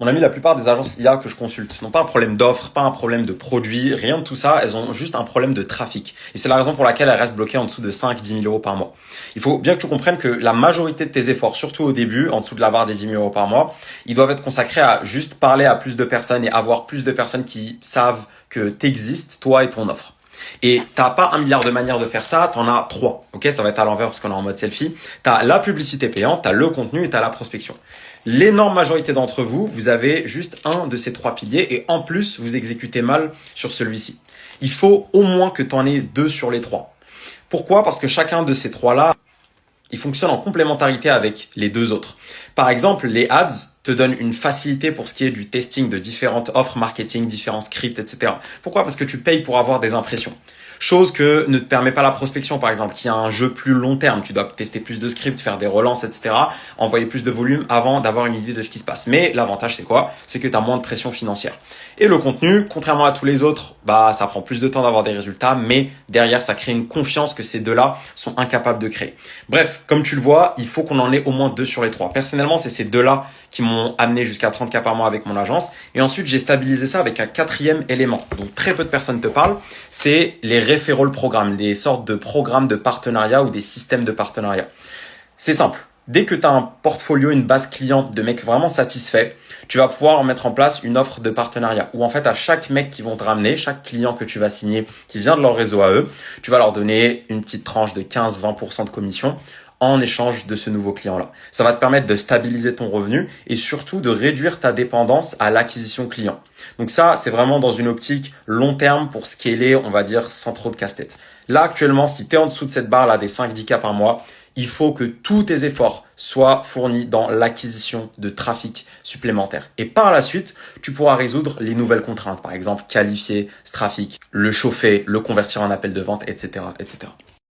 Mon ami, la plupart des agences IA que je consulte n'ont pas un problème d'offre, pas un problème de produit, rien de tout ça. Elles ont juste un problème de trafic. Et c'est la raison pour laquelle elles restent bloquées en dessous de 5-10 000 euros par mois. Il faut bien que tu comprennes que la majorité de tes efforts, surtout au début, en dessous de la barre des 10 000 euros par mois, ils doivent être consacrés à juste parler à plus de personnes et avoir plus de personnes qui savent que t'existes, toi et ton offre. Et t'as pas 1 milliard de manières de faire ça, t'en as 3. Ok, ça va être à l'envers parce qu'on est en mode selfie. T'as la publicité payante, t'as le contenu et t'as la prospection. L'énorme majorité d'entre vous, vous avez juste un de ces 3 piliers et en plus, vous exécutez mal sur celui-ci. Il faut au moins que t'en aies 2 sur les 3. Pourquoi? Parce que chacun de ces 3-là, il fonctionne en complémentarité avec les 2 autres. Par exemple, les ads te donnent une facilité pour ce qui est du testing de différentes offres marketing, différents scripts, etc. Pourquoi? Parce que tu payes pour avoir des impressions. Chose que ne te permet pas la prospection, par exemple, qui a un jeu plus long terme. Tu dois tester plus de scripts, faire des relances, etc. Envoyer plus de volume avant d'avoir une idée de ce qui se passe. Mais l'avantage, c'est quoi? C'est que tu as moins de pression financière. Et le contenu, contrairement à tous les autres, ça prend plus de temps d'avoir des résultats, mais derrière, ça crée une confiance que ces 2-là sont incapables de créer. Bref, comme tu le vois, il faut qu'on en ait au moins 2 sur les 3. Personnellement, c'est ces 2-là qui m'ont amené jusqu'à 30K par mois avec mon agence. Et ensuite, j'ai stabilisé ça avec un 4e élément dont très peu de personnes te parlent. C'est les referral programmes, des sortes de programmes de partenariat ou des systèmes de partenariat. C'est simple. Dès que tu as un portfolio, une base client de mecs vraiment satisfaits, tu vas pouvoir mettre en place une offre de partenariat où en fait à chaque mec qui vont te ramener, chaque client que tu vas signer qui vient de leur réseau à eux, tu vas leur donner une petite tranche de 15-20% de commission en échange de ce nouveau client-là. Ça va te permettre de stabiliser ton revenu et surtout de réduire ta dépendance à l'acquisition client. Donc ça, c'est vraiment dans une optique long terme pour scaler, on va dire, sans trop de casse-tête. Là, actuellement, si tu es en dessous de cette barre-là des 5-10K par mois, il faut que tous tes efforts soient fournis dans l'acquisition de trafic supplémentaire. Et par la suite, tu pourras résoudre les nouvelles contraintes. Par exemple, qualifier ce trafic, le chauffer, le convertir en appel de vente, etc., etc.